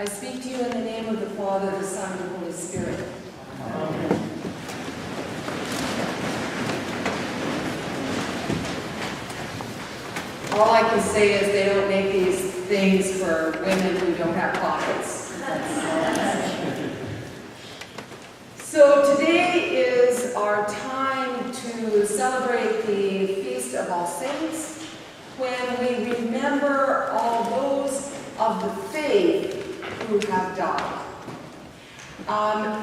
I speak to you in the name of the Father, the Son, and the Holy Spirit. Amen. All I can say is they don't make these things for women who don't have pockets. So today is our time to celebrate the Feast of All Saints, when we remember all those of the faith who have died.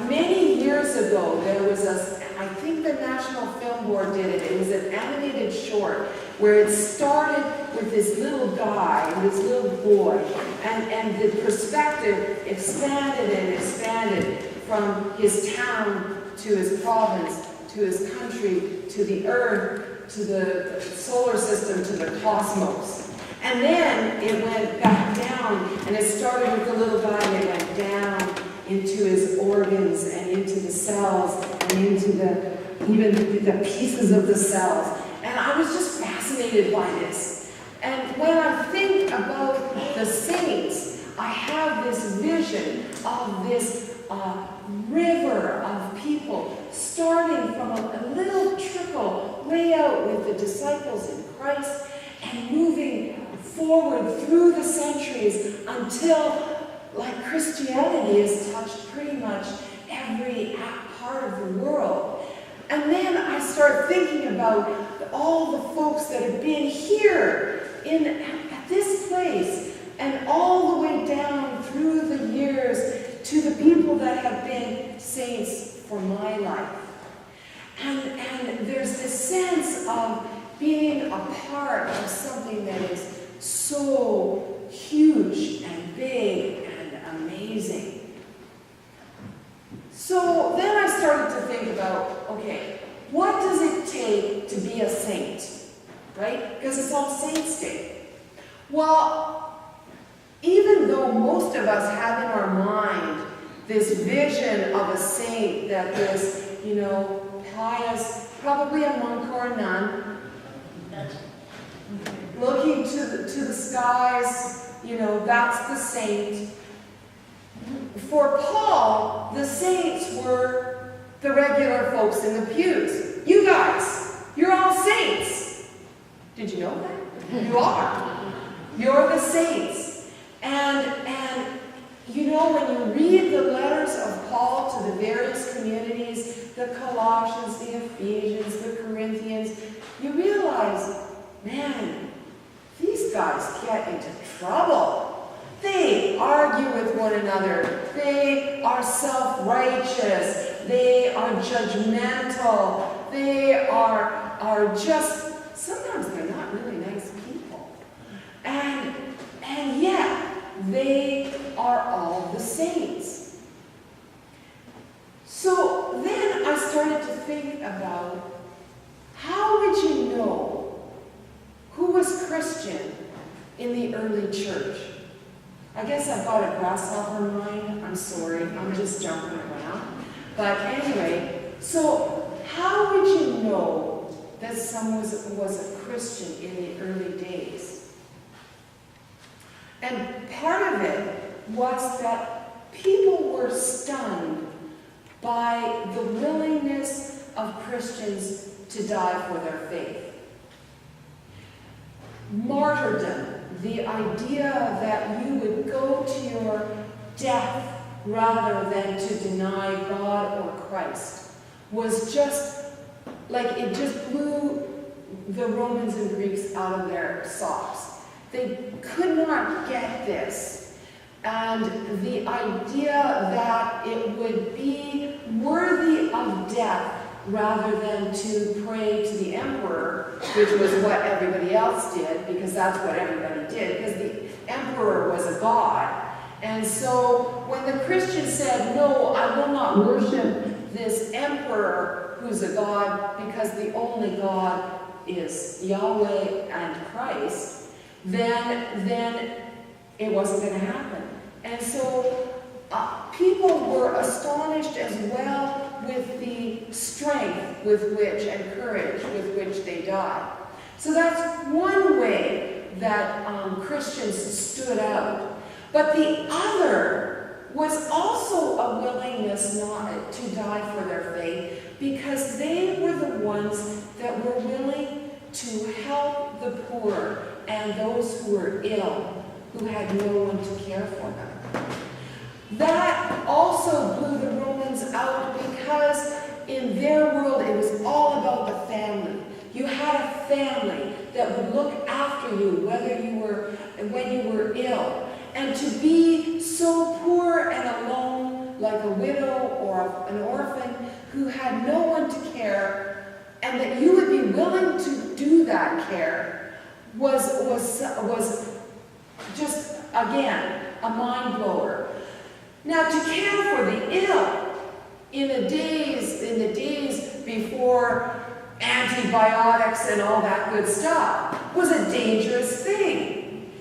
Many years ago, there was I think the National Film Board did it. It was an animated short where it started with this little guy, this little boy, and the perspective expanded and expanded from his town to his province, to his country, to the earth, to the solar system, to the cosmos. And then it went back down, and it started with the little guy, and it went down into his organs, and into the cells, and into even the pieces of the cells. And I was just fascinated by this. And when I think about the saints, I have this vision of this river of people, starting from a little trickle way out with the disciples in Christ, and moving forward through the centuries until, like, Christianity has touched pretty much every part of the world. And then I start thinking about all the folks that have been here at this place, and all the way down through the years to the people that have been saints for my life. And there's this sense of being a part of something that is so huge and big and amazing. So then I started to think about, okay, what does it take to be a saint, right? Because it's All Saints Day. Well, even though most of us have in our mind this vision of a saint that is, pious, probably a monk or a nun, looking to the skies, that's the saint. For Paul, the saints were the regular folks in the pews. You guys, you're all saints. Did you know that? You are. You're the saints. And when you read the letters of Paul to the various communities, the Colossians, the Ephesians, the Corinthians, you realize, man, these guys get into trouble. They argue with one another. They are self-righteous. They are judgmental. They are just, sometimes they're not really nice people. And yet, they are all the saints. So then I started to think about, how would you know who was Christian in the early church? I guess I've got a grasshopper mind. I'm sorry, I'm just jumping around. But anyway, so how would you know that someone was a Christian in the early days? And part of it was that people were stunned by the willingness of Christians to die for their faith. Martyrdom, the idea that you would go to your death rather than to deny God or Christ, was just like, it just blew the Romans and Greeks out of their socks. They could not get this. And the idea that it would be worthy of death rather than to pray to the emperor, which was what everybody else did, because that's what everybody did, because the emperor was a god. And so when the Christians said, no, I will not worship this emperor who's a god, because the only God is Yahweh and Christ, then it wasn't going to happen. And so people were astonished as well with the strength with which and courage with which they died. So that's one way that Christians stood out. But the other was also a willingness not to die for their faith, because they were the ones that were willing to help the poor and those who were ill, who had no one to care for them. That also blew the Romans out, because in their world it was all about the family. You had a family that would look after you when you were ill. And to be so poor and alone, like a widow or an orphan who had no one to care, and that you would be willing to do that care, was just, again, a mind blower. Now, to care for the ill in the days before antibiotics and all that good stuff was a dangerous thing.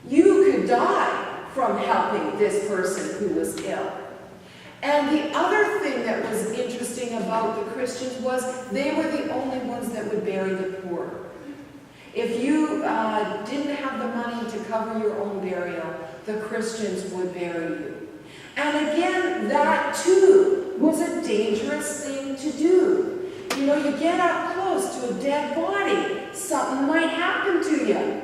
You could die from helping this person who was ill. And the other thing that was interesting about the Christians was they were the only ones that would bury the poor. If you didn't have the money to cover your own burial, the Christians would bury you. And again, that too was a dangerous thing to do. You know, you get up close to a dead body, something might happen to you.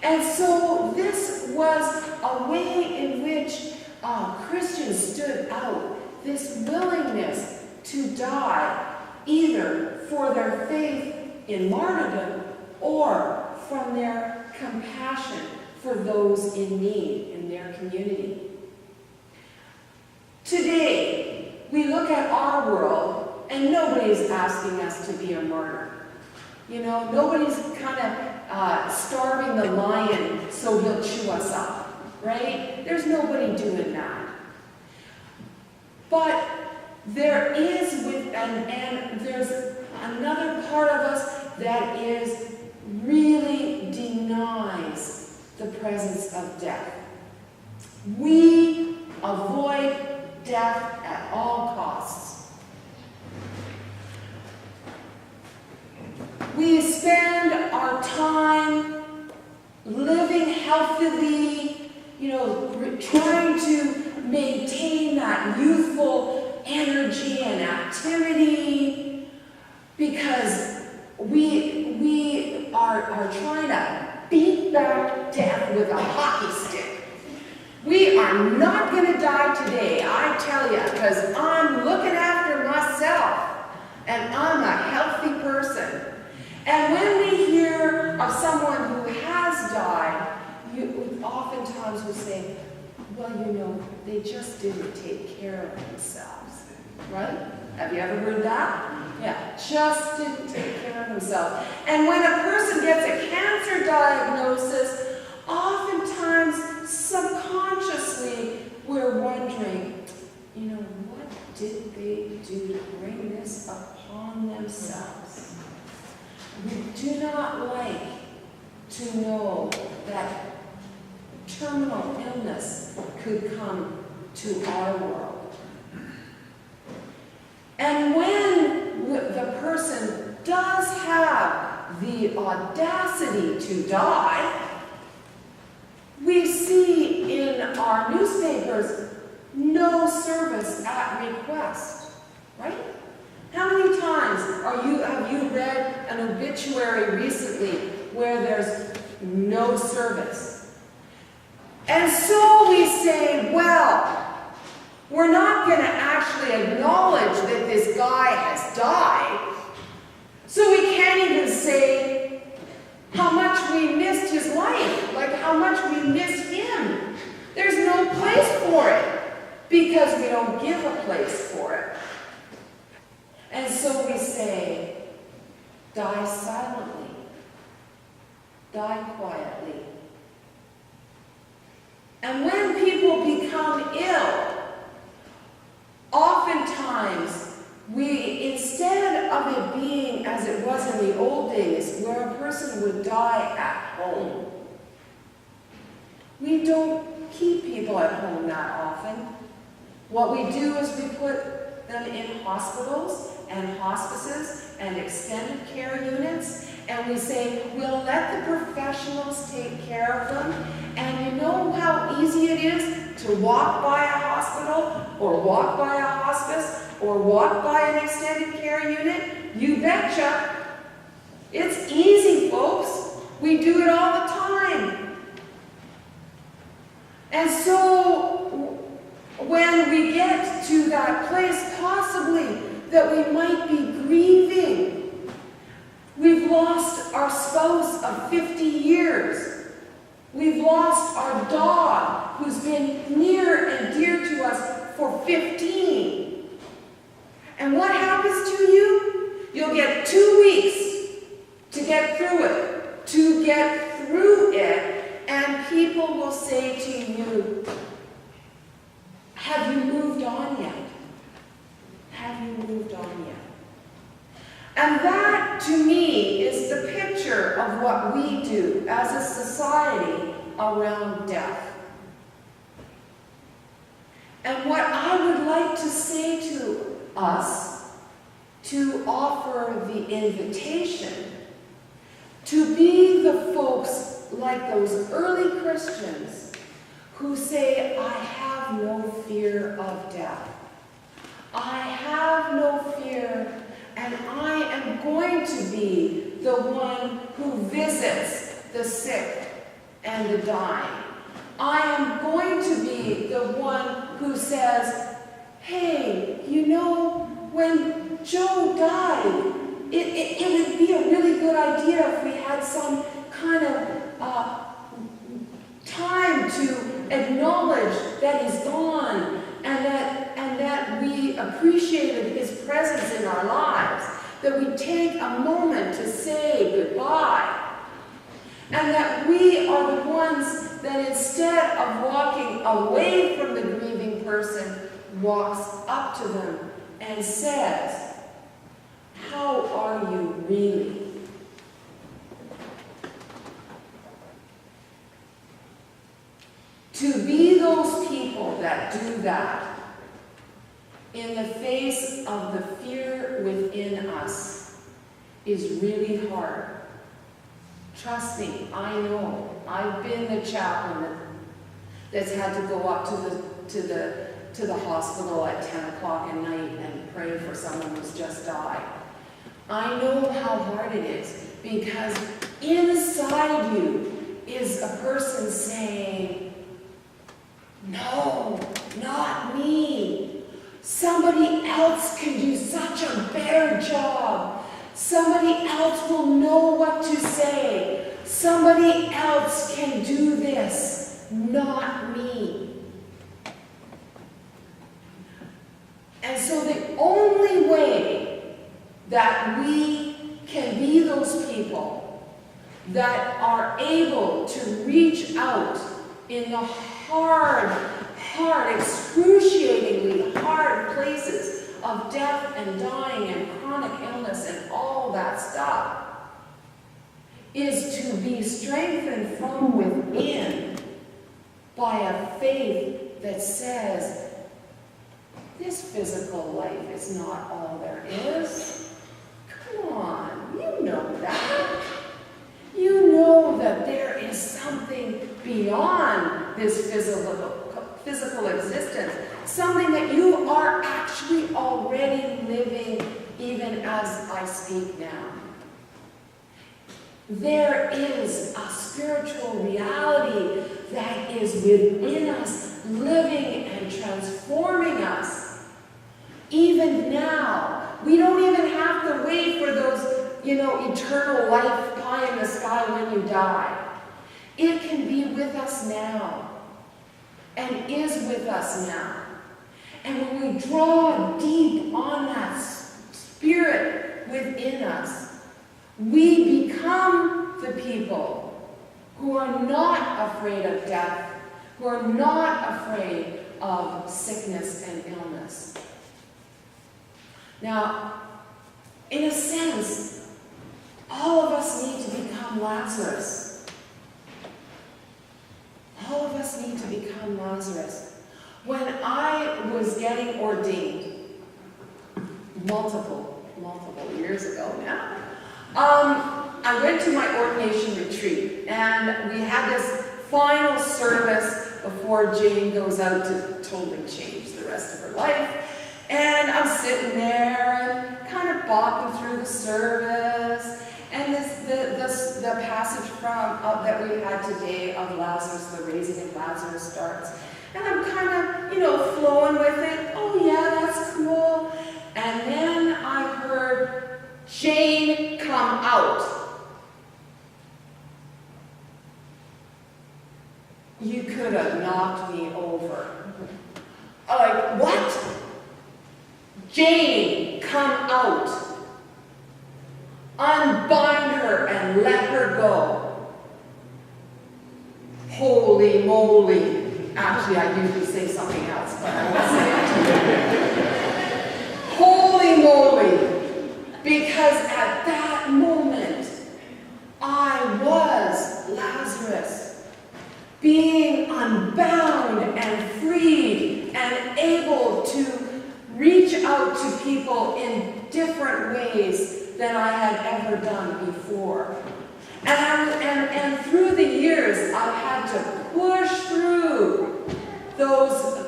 And so this was a way in which Christians stood out, this willingness to die either for their faith in martyrdom or from their compassion for those in need in their community. Today, we look at our world and nobody's asking us to be a martyr. You know, nobody's kind of starving the lion so he'll chew us up, right? There's nobody doing that. But there is, and there's another part of us that really denies the presence of death. We avoid death at all costs. We spend our time living healthily, trying to maintain that youthful energy and activity, because we are trying to beat back death with a hockey stick. We are not going to die today, I tell you, because I'm looking after myself and I'm a healthy person. And when we hear of someone who has died, you oftentimes will say, well, they just didn't take care of themselves, right? Have you ever heard that? Yeah, just didn't take care of themselves. And when a person gets a cancer diagnosis, oftentimes, subconsciously, we're wondering, what did they do to bring this upon themselves? We do not like to know that terminal illness could come to our world. And when the person does have the audacity to die, we see in our newspapers, no service at request, right? How many times have you read an obituary recently where there's no service? And so we say, well, we're not going to actually acknowledge that this guy has died, so we can't even say how much we missed his life, like how much we missed him. There's no place for it, because we don't give a place for it. And so we say, die silently, die quietly. And when people become ill, oftentimes instead of it being as it was in the old days, where a person would die at home, we don't keep people at home that often. What we do is we put them in hospitals and hospices and extended care units, and we say, we'll let the professionals take care of them. And you know how easy it is to walk by a hospital, or walk by a hospice, or walk by an extended care unit? You betcha. It's easy, folks. We do it all the time. And so, when we get to that place, possibly, that we might be grieving. We've lost our spouse of 50 years. We've lost our dog, who's been near and dear to us for 15. And what happens to you? You'll get 2 weeks to get through it, and people will say to you, have you moved on yet? Have you moved on yet? And that, to me, is the picture of what we do as a society around death. And what I would like to say to us, to offer the invitation, to be the folks like those early Christians who say, I have no fear of death. I have no fear, and I am going to be the one who visits the sick and the dying. I am going to be the one who says, hey, you know, when Joe died, it would be a really good idea if we had some kind of time to acknowledge that he's gone, and that we appreciated his presence in our lives, that we take a moment to say goodbye, and that we are the ones that instead of walking away from the grieving person, walks up to them and says, how are you really? To be those people that do that in the face of the fear within us is really hard. Trust me, I know. I've been the chaplain that's had to go up to the hospital at 10 o'clock at night and pray for someone who's just died. I know how hard it is, because inside you is a person saying, no, not me. Somebody else can do such a better job. Somebody else will know what to say. Somebody else can do this, not me. And so the only way that we can be those people that are able to reach out in the hard, excruciatingly hard places of death and dying and chronic illness and all that stuff, is to be strengthened from within by a faith that says, this physical life is not all there is. Come on, you know that. You know that there is something beyond this physical existence, something that you are actually already living even as I speak now. There is a spiritual reality that is within us, living and transforming us. Even now, we don't even have to wait for those, eternal life pie in the sky when you die. It can be with us now, and is with us now. And when we draw deep on that spirit within us, we become the people who are not afraid of death, who are not afraid of sickness and illness. Now, in a sense, all of us need to become Lazarus. All of us need to become Lazarus. When I was getting ordained, multiple years ago now, I went to my ordination retreat, and we had this final service before Jane goes out to totally change the rest of her life. And I'm sitting there and kind of bopping through the service, and the passage from that we had today of Lazarus, the raising of Lazarus starts. And I'm kind of, flowing with it. Oh yeah, that's cool. And then I heard Jane come out. You could have knocked me over. Like, what? Jane, come out. Unbind her and let her go. Holy moly. Actually, I usually say something else, but I won't say it. Holy moly. Because at that moment, I was Lazarus, being unbound and freed and able to reach out to people in different ways than I had ever done before. And through the years, I've had to push through those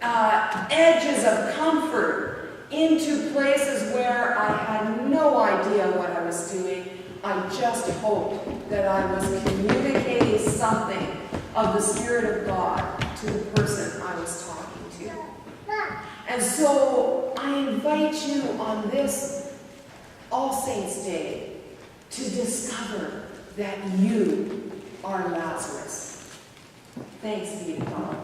edges of comfort into places where I had no idea what I was doing. I just hoped that I was communicating something of the Spirit of God to the person I was talking to. And so I invite you on this All Saints' Day to discover that you are Lazarus. Thanks be to God.